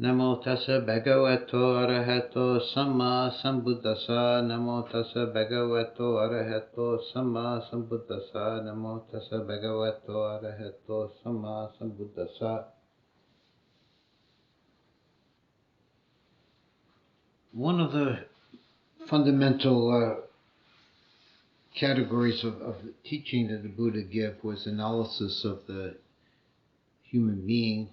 Namo tassa bhagavato arahato samma sambuddhassa. Namo tassa bhagavato arahato samma sambuddhassa. Namo tassa bhagavato arahato samma sambuddhassa. One of the fundamental categories of teaching that the Buddha gave was analysis of the human being,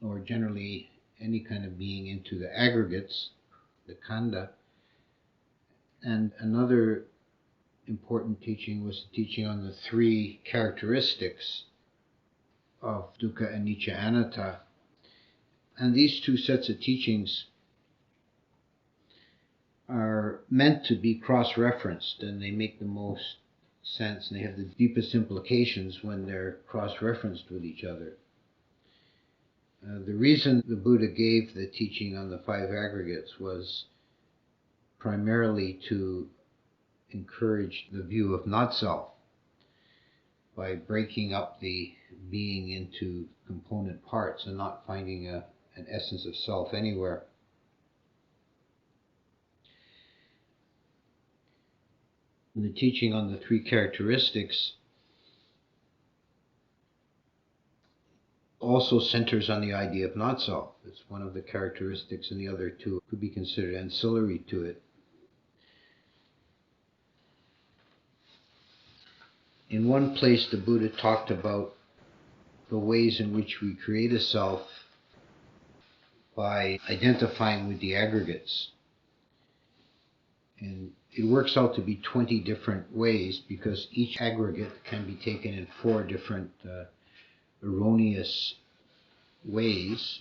or generally any kind of being, into the aggregates, the khandha. And another important teaching was the teaching on the three characteristics of dukkha, anicca, anatta. And these two sets of teachings are meant to be cross-referenced, and they make the most sense, and they have the deepest implications when they're cross-referenced with each other. The reason the Buddha gave the teaching on the five aggregates was primarily to encourage the view of not-self by breaking up the being into component parts and not finding an essence of self anywhere. And the teaching on the three characteristics also centers on the idea of not-self. It's one of the characteristics, and the other two could be considered ancillary to it. In one place, the Buddha talked about the ways in which we create a self by identifying with the aggregates. And it works out to be 20 different ways, because each aggregate can be taken in 4 different erroneous ways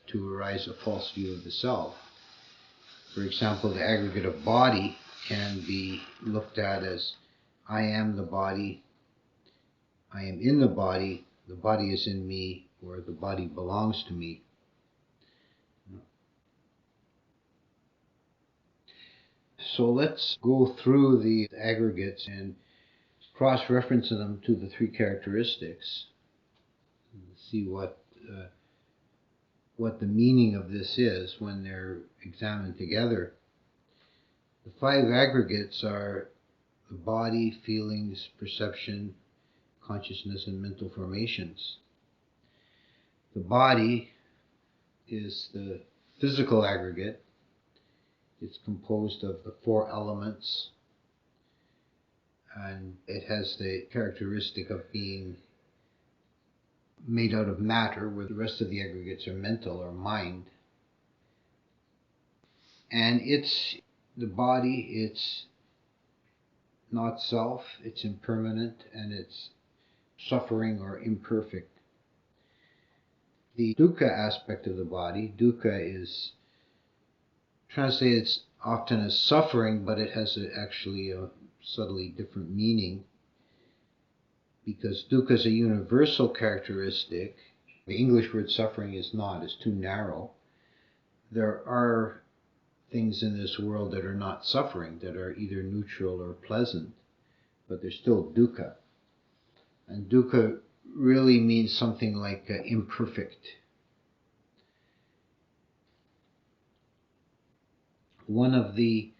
to arise a false view of the self. For example, the aggregate of body can be looked at as I am the body, I am in the body is in me, or the body belongs to me. So let's go through the aggregates and cross-reference them to the three characteristics and see what the meaning of this is when they're examined together. The 5 aggregates are the body, feelings, perception, consciousness, and mental formations. The body is the physical aggregate. It's composed of the 4 elements, and it has the characteristic of being made out of matter, where the rest of the aggregates are mental or mind. And the body, it's not self, it's impermanent, and it's suffering or imperfect. The dukkha aspect of the body, dukkha is translated often as suffering, but it has actually a subtly different meaning, because dukkha is a universal characteristic. The English word suffering is not, it's too narrow. There are things in this world that are not suffering, that are either neutral or pleasant, but they're still dukkha. And dukkha really means something like imperfect. One of the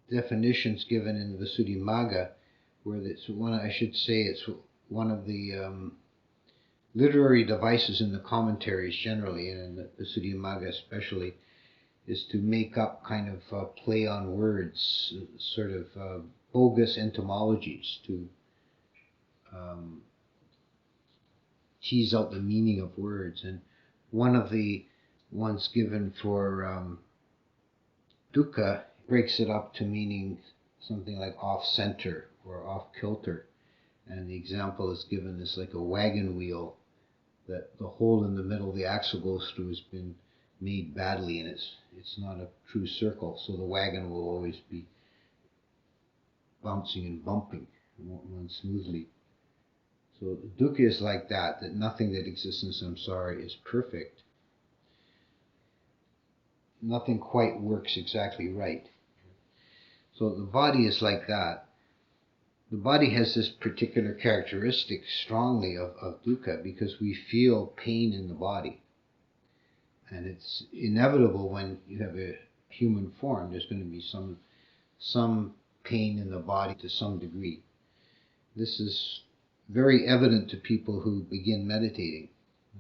definitions given in the Visuddhimagga, it's one of the literary devices in the commentaries generally, and in the Visuddhimagga especially, is to make up kind of play on words, sort of bogus etymologies to tease out the meaning of words. And one of the ones given for dukkha breaks it up to meaning something like off-center or off-kilter. And the example is given as like a wagon wheel that the hole in the middle the axle goes through has been made badly, and it's not a true circle, so the wagon will always be bouncing and bumping, it won't run smoothly. So dukkha is like that nothing that exists in samsara is perfect. Nothing quite works exactly right. So the body is like that. The body has this particular characteristic strongly of dukkha, because we feel pain in the body. And it's inevitable when you have a human form, there's going to be some pain in the body to some degree. This is very evident to people who begin meditating.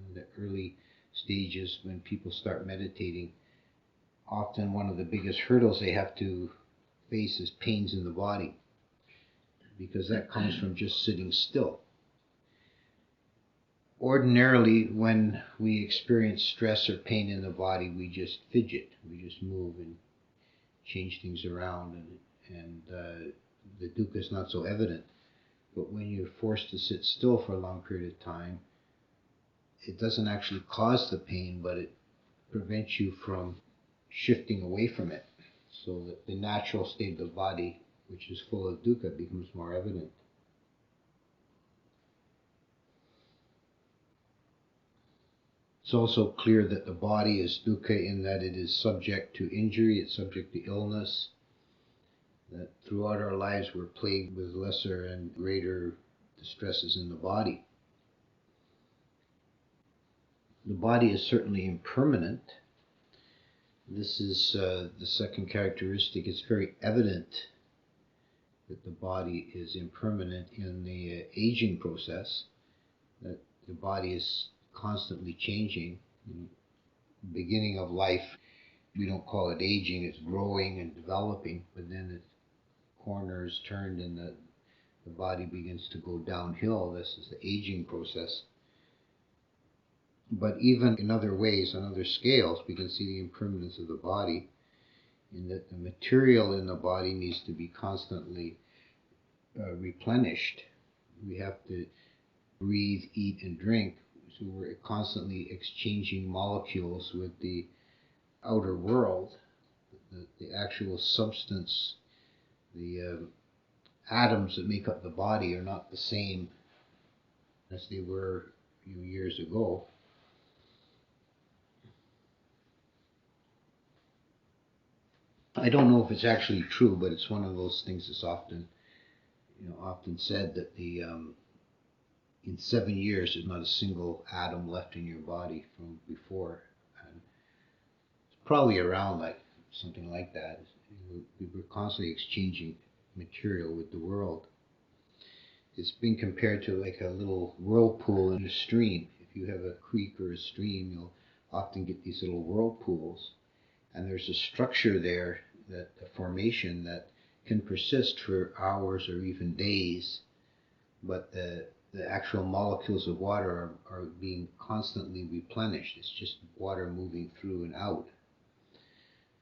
In the early stages when people start meditating, often one of the biggest hurdles they have to face is pains in the body, because that comes from just sitting still. Ordinarily, when we experience stress or pain in the body, we just fidget, we just move and change things around, and the dukkha is not so evident. But when you're forced to sit still for a long period of time, it doesn't actually cause the pain, but it prevents you from shifting away from it, so that the natural state of the body, which is full of dukkha, becomes more evident. It's also clear that the body is dukkha in that it is subject to injury, it's subject to illness, that throughout our lives we're plagued with lesser and greater distresses in the body. The body is certainly impermanent. This is the second characteristic. It's very evident that the body is impermanent in the aging process, that the body is constantly changing. In the beginning of life, we don't call it aging, it's growing and developing, but then the corner is turned and the body begins to go downhill. This is the aging process. But even in other ways, on other scales, we can see the impermanence of the body, in that the material in the body needs to be constantly replenished. We have to breathe, eat, and drink, so we're constantly exchanging molecules with the outer world. The actual substance, the atoms that make up the body are not the same as they were a few years ago. I don't know if it's actually true, but it's one of those things that's often said, that in 7 years there's not a single atom left in your body from before. And it's probably around like something like that. We were constantly exchanging material with the world. It's been compared to like a little whirlpool in a stream. If you have a creek or a stream, you'll often get these little whirlpools. And there's a structure there, that a formation that can persist for hours or even days, but the actual molecules of water are being constantly replenished. It's just water moving through and out.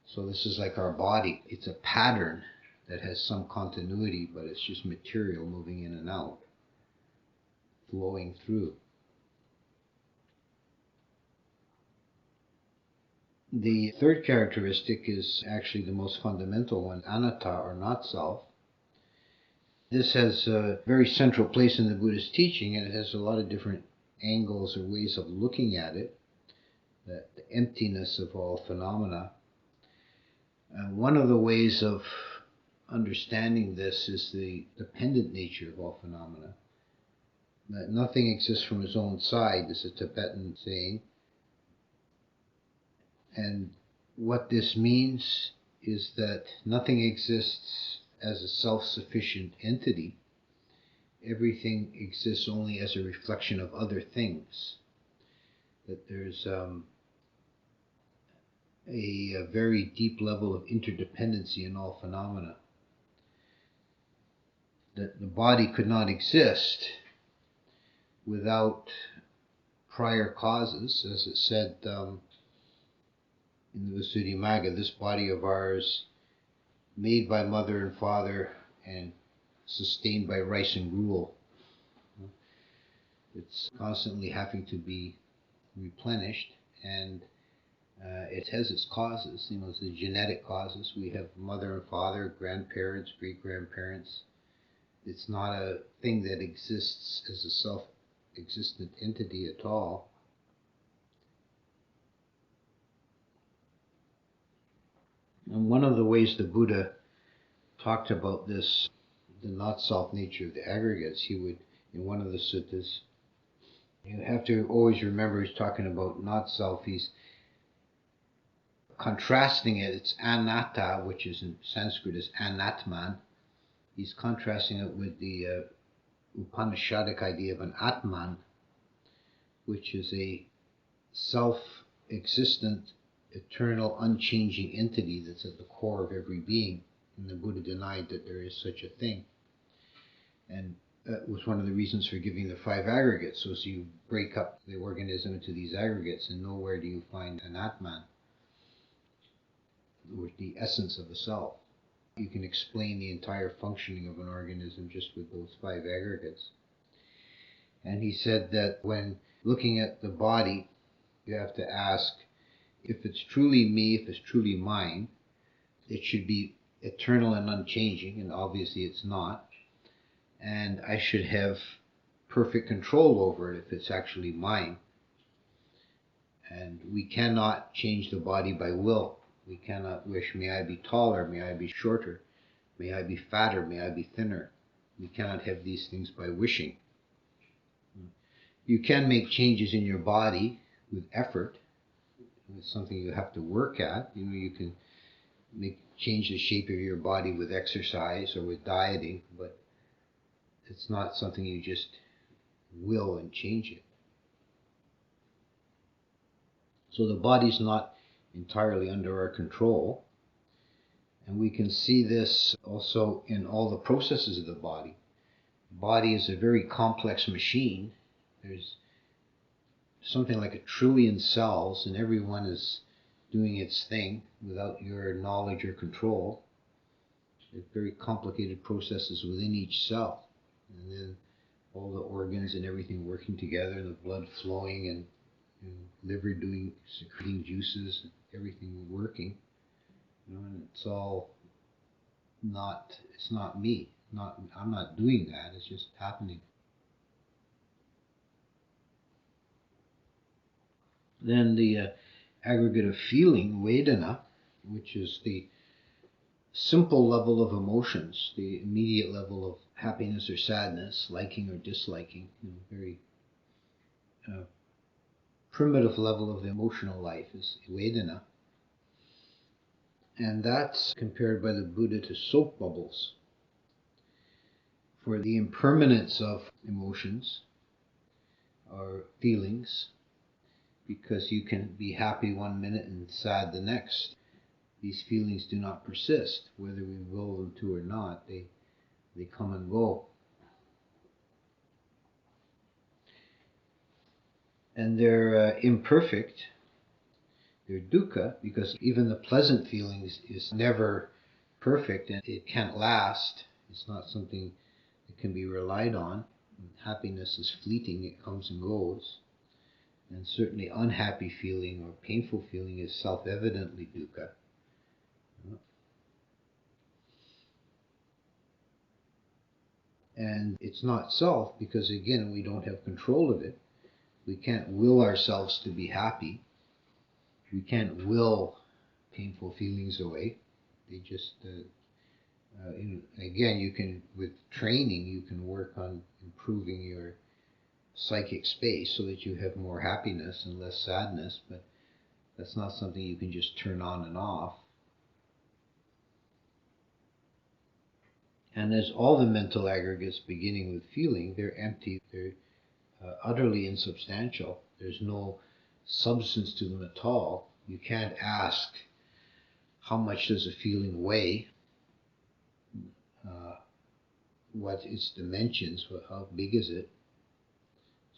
So this is like our body. It's a pattern that has some continuity, but it's just material moving in and out, flowing through. The third characteristic is actually the most fundamental one, anatta, or not self. This has a very central place in the Buddhist teaching, and it has a lot of different angles or ways of looking at it, the emptiness of all phenomena. And one of the ways of understanding this is the dependent nature of all phenomena, that nothing exists from its own side, is a Tibetan saying. And what this means is that nothing exists as a self-sufficient entity. Everything exists only as a reflection of other things. That there's a very deep level of interdependency in all phenomena. That the body could not exist without prior causes, as it said in the Visuddhimagga, this body of ours, made by mother and father and sustained by rice and gruel. It's constantly having to be replenished, and it has its causes. It's the genetic causes. We have mother and father, grandparents, great-grandparents. It's not a thing that exists as a self-existent entity at all. And one of the ways the Buddha talked about this, the not-self nature of the aggregates, he would, in one of the suttas, you have to always remember he's talking about not-self. He's contrasting it, it's anatta, which is in Sanskrit is anatman. He's contrasting it with the Upanishadic idea of an atman, which is a self-existent, eternal, unchanging entity that's at the core of every being. And the Buddha denied that there is such a thing. And that was one of the reasons for giving the 5 aggregates. So you break up the organism into these aggregates, and nowhere do you find an Atman, or the essence of the self. You can explain the entire functioning of an organism just with those 5 aggregates. And he said that when looking at the body, you have to ask, if it's truly me, if it's truly mine, it should be eternal and unchanging, and obviously it's not. And I should have perfect control over it if it's actually mine. And we cannot change the body by will. We cannot wish, may I be taller, may I be shorter, may I be fatter, may I be thinner. We cannot have these things by wishing. You can make changes in your body with effort. It's something you have to work at. You can change the shape of your body with exercise or with dieting, but it's not something you just will and change it. So the body's not entirely under our control. And we can see this also in all the processes of the body. The body is a very complex machine. There's something like 1 trillion cells, and everyone is doing its thing without your knowledge or control. There's very complicated processes within each cell. And then all the organs and everything working together, and the blood flowing, and liver secreting juices, and everything working. And it's all it's not me. I'm not doing that, it's just happening. Then the aggregate of feeling, Vedana, which is the simple level of emotions, the immediate level of happiness or sadness, liking or disliking, very primitive level of the emotional life is Vedana. And that's compared by the Buddha to soap bubbles. For the impermanence of emotions or feelings, because you can be happy one minute and sad the next. These feelings do not persist, whether we will them to or not. They come and go. And they're imperfect. They're dukkha, because even the pleasant feelings is never perfect, and it can't last. It's not something that can be relied on. Happiness is fleeting, it comes and goes. And certainly unhappy feeling or painful feeling is self-evidently dukkha. And it's not self because, again, we don't have control of it. We can't will ourselves to be happy. We can't will painful feelings away. They just, again, you can, with training, you can work on improving your psychic space so that you have more happiness and less sadness, but that's not something you can just turn on and off. And as all the mental aggregates beginning with feeling, they're empty, they're utterly insubstantial. There's no substance to them at all. You can't ask, how much does a feeling weigh? What its dimensions? How big is it?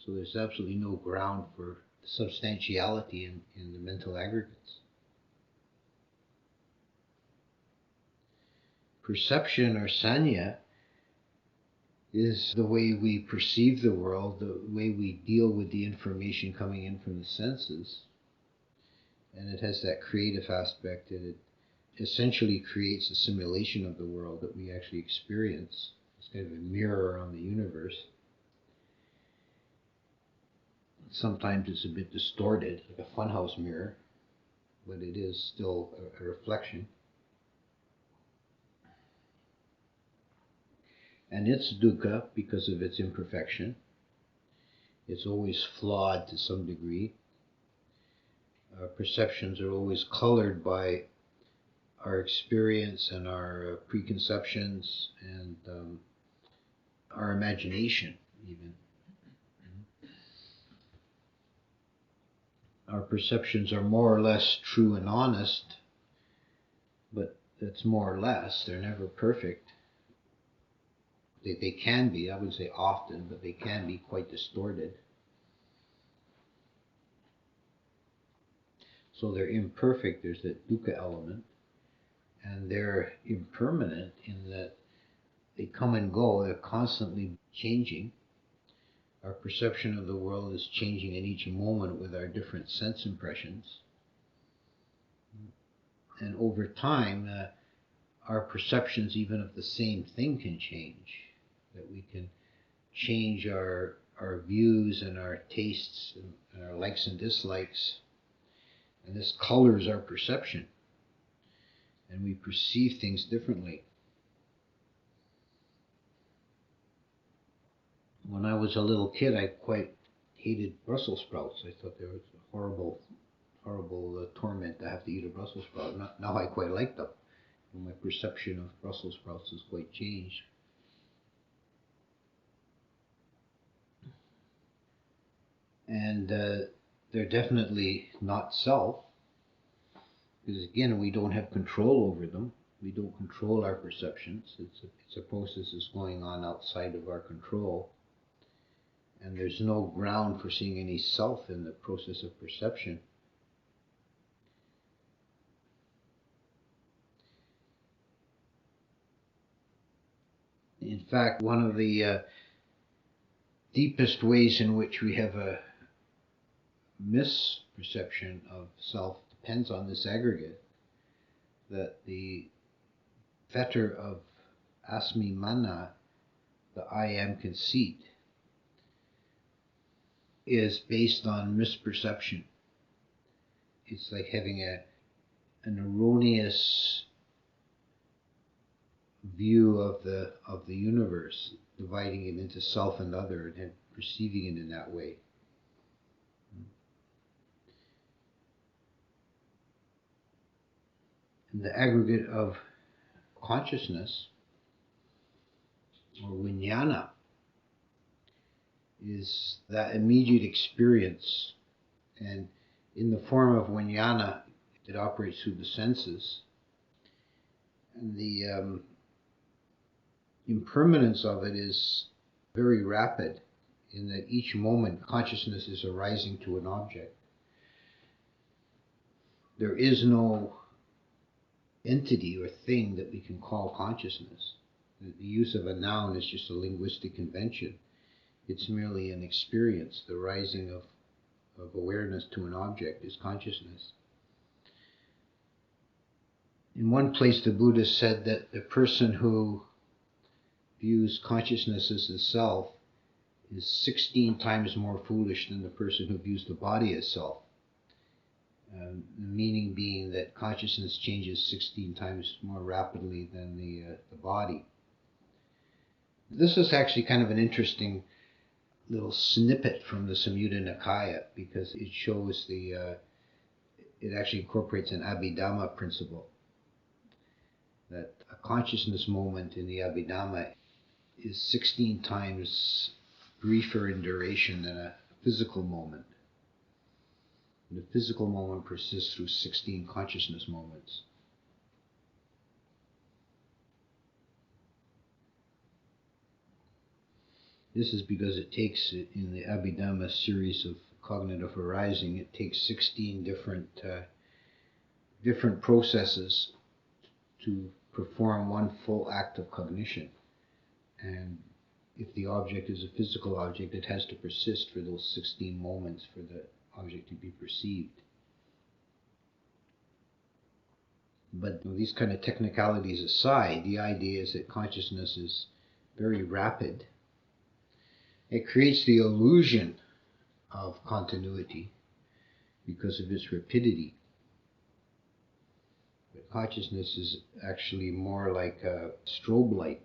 So there's absolutely no ground for substantiality in the mental aggregates. Perception or sanya is the way we perceive the world, the way we deal with the information coming in from the senses. And it has that creative aspect that it essentially creates a simulation of the world that we actually experience. It's kind of a mirror on the universe. Sometimes it's a bit distorted, like a funhouse mirror, but it is still a reflection. And it's dukkha because of its imperfection. It's always flawed to some degree. Our perceptions are always colored by our experience and our preconceptions and our imagination, even. Our perceptions are more or less true and honest, but it's more or less. They're never perfect. They can be, I wouldn't say often, but they can be quite distorted. So they're imperfect, there's that dukkha element, and they're impermanent in that they come and go, they're constantly changing. Our perception of the world is changing at each moment with our different sense impressions. And over time, our perceptions even of the same thing can change. That we can change our views and our tastes and our likes and dislikes. And this colors our perception. And we perceive things differently. When I was a little kid, I quite hated Brussels sprouts. I thought they were horrible torment to have to eat a Brussels sprout. Now I quite like them. And my perception of Brussels sprouts has quite changed. And they're definitely not self, because again, we don't have control over them. We don't control our perceptions. It's a process that's going on outside of our control. And there's no ground for seeing any self in the process of perception. In fact, one of the deepest ways in which we have a misperception of self depends on this aggregate, that the fetter of asmi mana, the I am conceit, is based on misperception. It's like having an erroneous view of the universe, dividing it into self and other, and perceiving it in that way. And the aggregate of consciousness, or vijnana, is that immediate experience. And in the form of vijnana, it operates through the senses. And the impermanence of it is very rapid, in that each moment consciousness is arising to an object. There is no entity or thing that we can call consciousness. The use of a noun is just a linguistic convention. It's merely an experience. The rising of awareness to an object is consciousness. In one place, the Buddha said that the person who views consciousness as the self is 16 times more foolish than the person who views the body as self. The meaning being that consciousness changes 16 times more rapidly than the body. This is actually kind of an interesting little snippet from the Samyutta Nikaya, because it shows it actually incorporates an Abhidhamma principle. That a consciousness moment in the Abhidhamma is 16 times briefer in duration than a physical moment. The physical moment persists through 16 consciousness moments. This is because it takes, in the Abhidhamma series of cognitive arising, it takes 16 different processes to perform one full act of cognition. And if the object is a physical object, it has to persist for those 16 moments for the object to be perceived. But these kind of technicalities aside, the idea is that consciousness is very rapid. It creates the illusion of continuity because of its rapidity. But consciousness is actually more like a strobe light.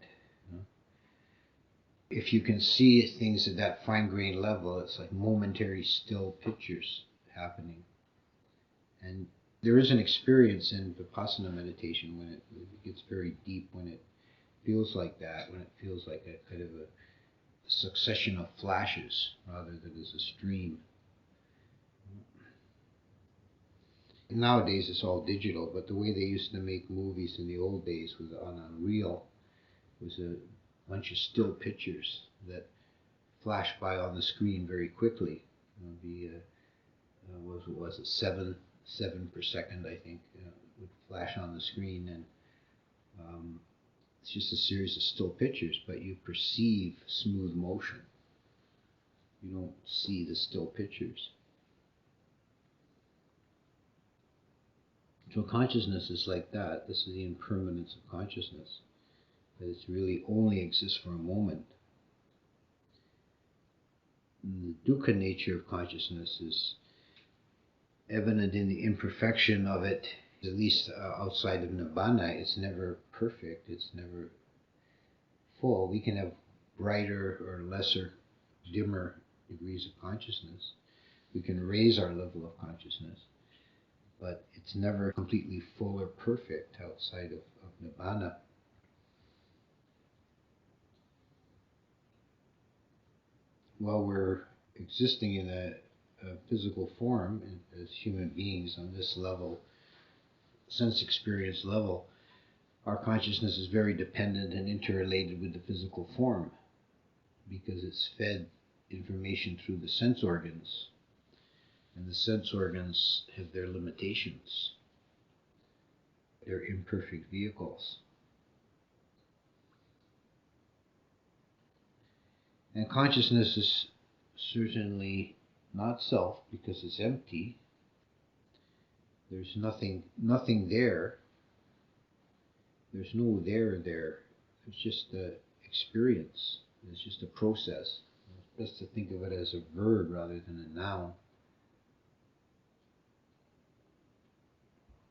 If you can see things at that fine-grained level, it's like momentary still pictures happening. And there is an experience in Vipassana meditation when it gets very deep, when it feels like that, when it feels like a kind of a succession of flashes rather than as a stream. Nowadays it's all digital, but the way they used to make movies in the old days was on a reel. It was a bunch of still pictures that flash by on the screen very quickly. Was it 7 per second, I think, would flash on the screen, and it's just a series of still pictures, but you perceive smooth motion. You don't see the still pictures. So consciousness is like that. This is the impermanence of consciousness. That it really only exists for a moment. And the dukkha nature of consciousness is evident in the imperfection of it. At least outside of nibbana, it's never perfect. It's never full. We can have brighter or lesser, dimmer degrees of consciousness. We can raise our level of consciousness, but it's never completely full or perfect outside of nibbana. While we're existing in a physical form as human beings on this level, sense experience level, our consciousness is very dependent and interrelated with the physical form because it's fed information through the sense organs, and the sense organs have their limitations. They're imperfect vehicles. And consciousness is certainly not self because it's empty. There's nothing there. There's no there. It's just the experience. It's just a process. It's best to think of it as a verb rather than a noun.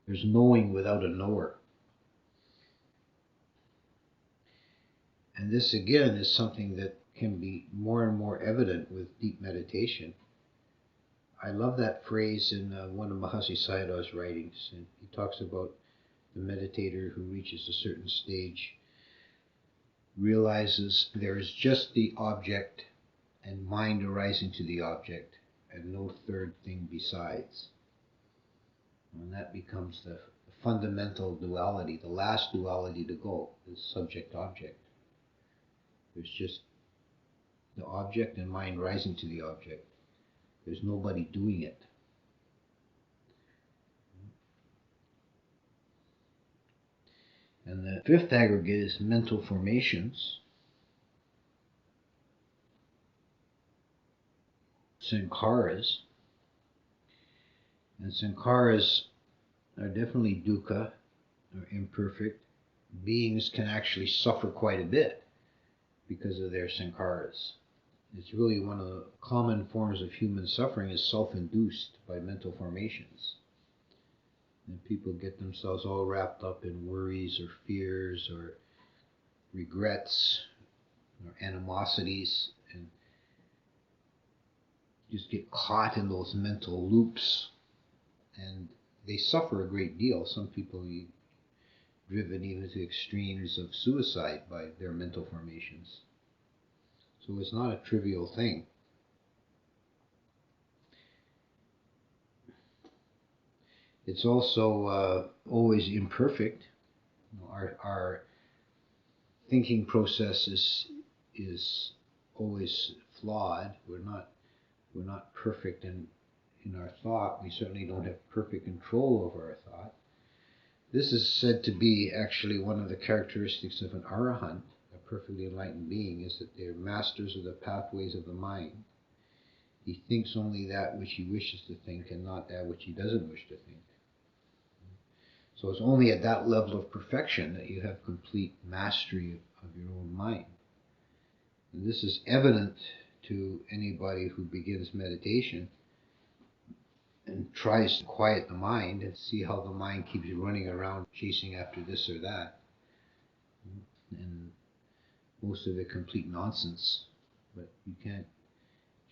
There's knowing without a knower. And this again is something that can be more and more evident with deep meditation. I love that phrase in one of Mahasi Sayadaw's writings. And he talks about the meditator who reaches a certain stage realizes there is just the object and mind arising to the object and no third thing besides. And that becomes the fundamental duality, the last duality to go, is subject-object. There's just the object and mind rising to the object. There's nobody doing it. And the fifth aggregate is mental formations, sankharas. And sankharas are definitely dukkha, or imperfect. Beings can actually suffer quite a bit because of their sankharas. It's really one of the common forms of human suffering is self-induced by mental formations. And people get themselves all wrapped up in worries or fears or regrets or animosities and just get caught in those mental loops, and they suffer a great deal. Some people are driven even to extremes of suicide by their mental formations. So it's not a trivial thing. It's also always imperfect. Our thinking process is always flawed. We're not perfect in our thought. We certainly don't have perfect control over our thought. This is said to be actually one of the characteristics of an arahant, a perfectly enlightened being, is that they're masters of the pathways of the mind. He thinks only that which he wishes to think and not that which he doesn't wish to think. So it's only at that level of perfection that you have complete mastery of your own mind. And this is evident to anybody who begins meditation and tries to quiet the mind and see how the mind keeps running around chasing after this or that. And most of it complete nonsense. But you can't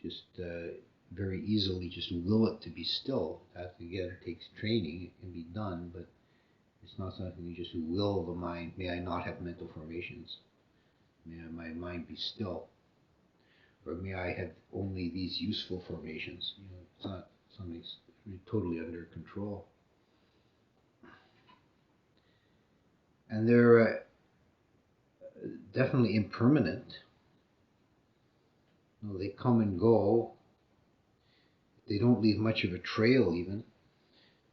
just very easily just will it to be still. That again takes training. It can be done, but it's not something you just will the mind. May I not have mental formations. May my mind be still. Or may I have only these useful formations. It's not something totally under control. And they're definitely impermanent. They come and go. They don't leave much of a trail even.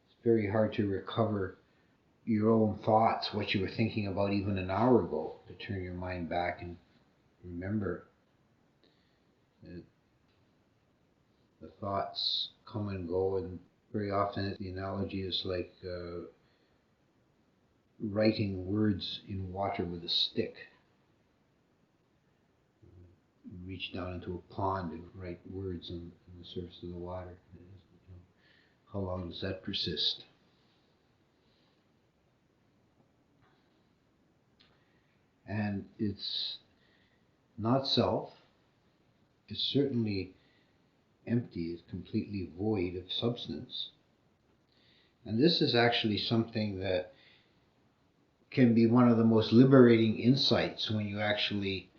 It's very hard to recover your own thoughts, what you were thinking about even an hour ago, to turn your mind back and remember. The thoughts come and go, and very often the analogy is like writing words in water with a stick. You reach down into a pond and write words on the surface of the water. How long does that persist? And it's not self. It's certainly empty. It's completely void of substance. And this is actually something that can be one of the most liberating insights when you actually,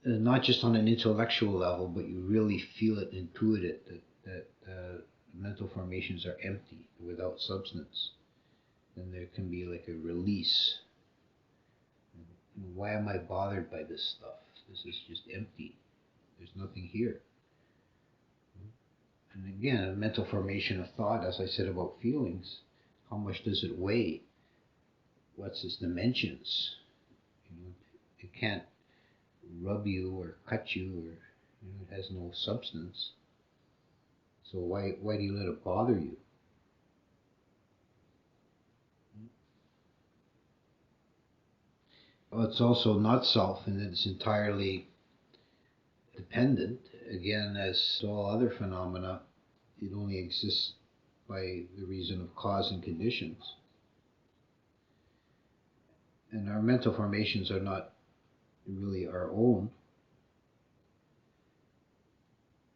not just on an intellectual level, but you really feel it, intuit it, that mental formations are empty, without substance. Then there can be like a release. Why am I bothered by this stuff? This is just empty. There's nothing here. And again, a mental formation of thought, as I said about feelings, how much does it weigh? What's its dimensions? It can't rub you or cut you, or it has no substance. So why do you let it bother you? Well, it's also not self, in that it's entirely dependent. Again, as all other phenomena, it only exists by the reason of cause and conditions. And our mental formations are not really our own.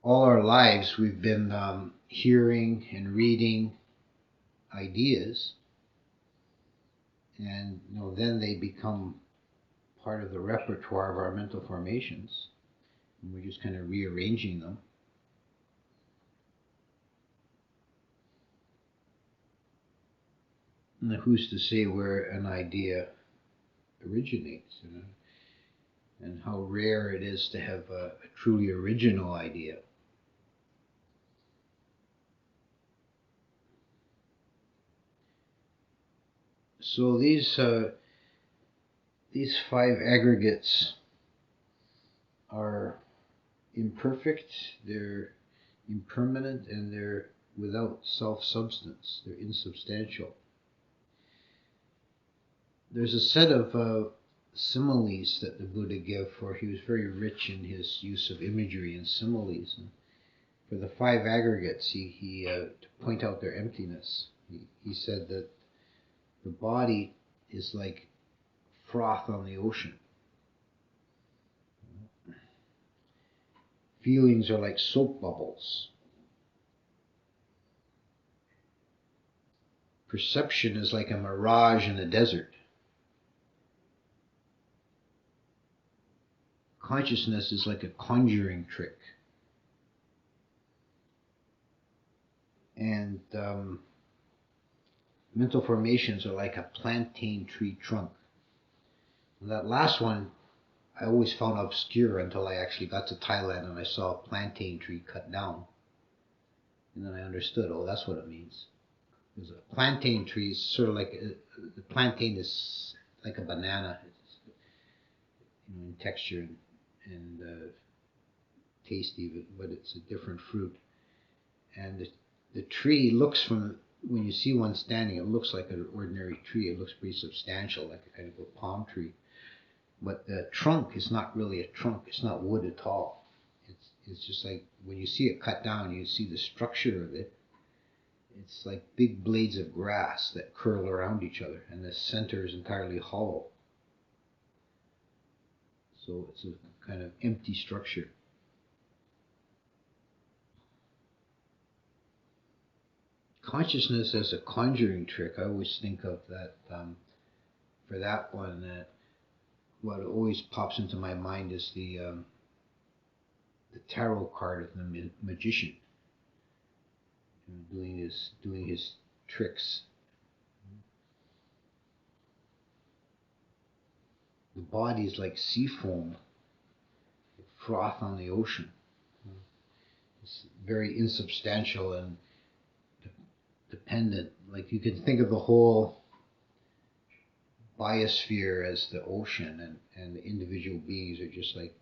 All our lives we've been hearing and reading ideas, and then they become part of the repertoire of our mental formations, and we're just kind of rearranging them. And who's to say where an idea originates, and how rare it is to have a truly original idea. So these 5 aggregates are imperfect, they're impermanent, and they're without self-substance. They're insubstantial. There's a set of similes that the Buddha gave, for he was very rich in his use of imagery and similes. And for the 5 aggregates, he to point out their emptiness, he said that the body is like froth on the ocean. Feelings are like soap bubbles. Perception is like a mirage in the desert. Consciousness is like a conjuring trick. And mental formations are like a plantain tree trunk. And that last one I always found obscure until I actually got to Thailand and I saw a plantain tree cut down. And then I understood, that's what it means. Because a plantain tree is sort of like, the plantain is like a banana, it's, in texture and taste even, but it's a different fruit. And the tree looks when you see one standing, it looks like an ordinary tree. It looks pretty substantial, like a kind of a palm tree. But the trunk is not really a trunk. It's not wood at all. It's just like when you see it cut down, you see the structure of it. It's like big blades of grass that curl around each other, and the center is entirely hollow. So it's a kind of empty structure. consciousness as a conjuring trick, I always think of that, for that one, that what always pops into my mind is the tarot card of the magician, doing his tricks. The body is like sea foam, froth on the ocean. It's very insubstantial and dependent. Like you can think of the whole biosphere as the ocean, and the individual beings are just like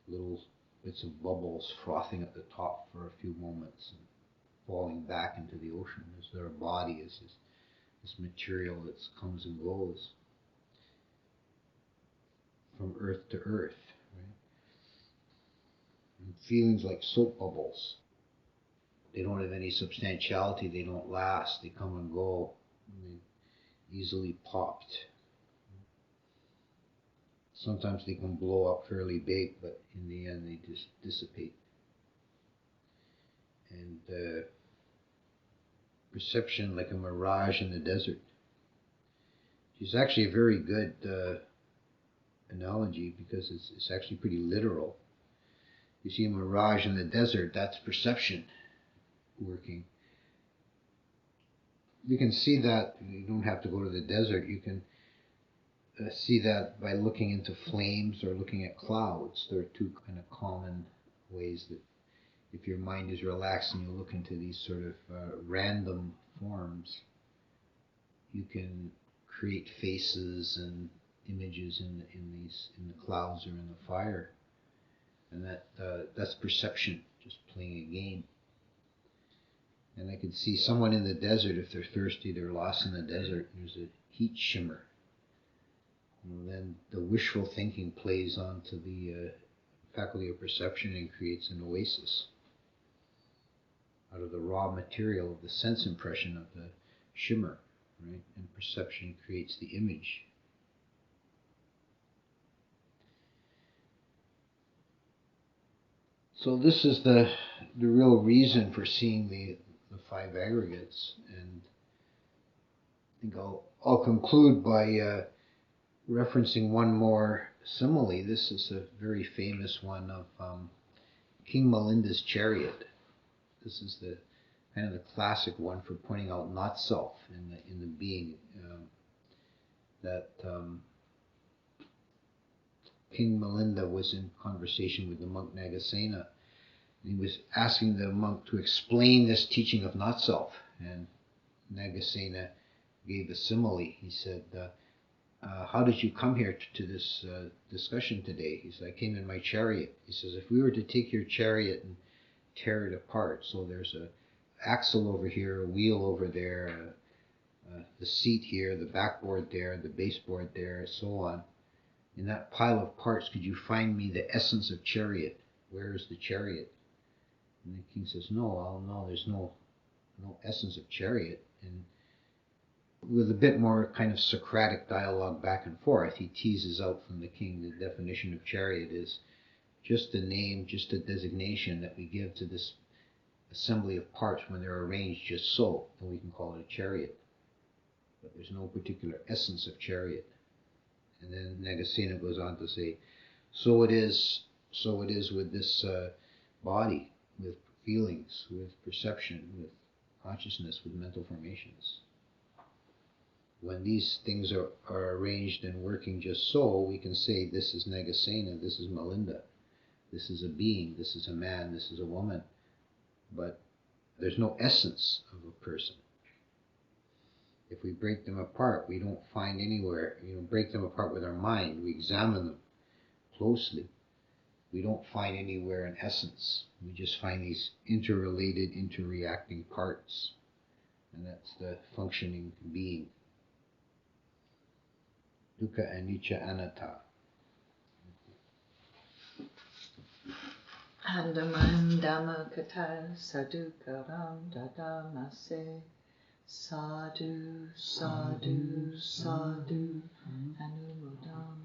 little bits of bubbles frothing at the top for a few moments and falling back into the ocean. As their body is this material that comes and goes from earth to earth, right? And feelings like soap bubbles. They don't have any substantiality, they don't last, they come and go, and they easily popped. Sometimes they can blow up fairly big, but in the end they just dissipate. And perception like a mirage in the desert. It's actually a very good analogy because it's actually pretty literal. You see a mirage in the desert, that's perception working. You can see that, you don't have to go to the desert, you can see that by looking into flames or looking at clouds. There are two kind of common ways that if your mind is relaxed and you look into these sort of random forms, you can create faces and images in the clouds or in the fire, and that's perception, just playing a game. And I could see someone in the desert, if they're thirsty, they're lost in the desert, there's a heat shimmer. And then the wishful thinking plays onto the faculty of perception and creates an oasis out of the raw material of the sense impression of the shimmer, right? And perception creates the image. So this is the real reason for seeing the five aggregates, and I think I'll conclude by referencing one more simile. This is a very famous one of King Milinda's chariot. This is the kind of the classic one for pointing out not self in the being. King Milinda was in conversation with the monk Nagasena. He was asking the monk to explain this teaching of not self, and Nagasena gave a simile. He said, how did you come here to this discussion today? He said, I came in my chariot. He says, if we were to take your chariot and tear it apart, so there's a axle over here, a wheel over there, the seat here, the backboard there, the baseboard there, so on. In that pile of parts, could you find me the essence of chariot? Where is the chariot? And the king says, no, there's no essence of chariot. And with a bit more kind of Socratic dialogue back and forth, he teases out from the king the definition of chariot is just a name, just a designation that we give to this assembly of parts when they're arranged just so, and we can call it a chariot. But there's no particular essence of chariot. And then Nagasena goes on to say, so it is with this body, with feelings, with perception, with consciousness, with mental formations. When these things are arranged and working just so, we can say this is Nagasena, this is Milinda, this is a being, this is a man, this is a woman. But there's no essence of a person. If we break them apart, we don't find anywhere, break them apart with our mind, we examine them closely. We don't find anywhere an essence. We just find these interrelated, interreacting parts. And that's the functioning being. Dukkha anicca anatta. Andaman dhamma kata sadukaram dadamase sadhu sadhu sadhu anumodam.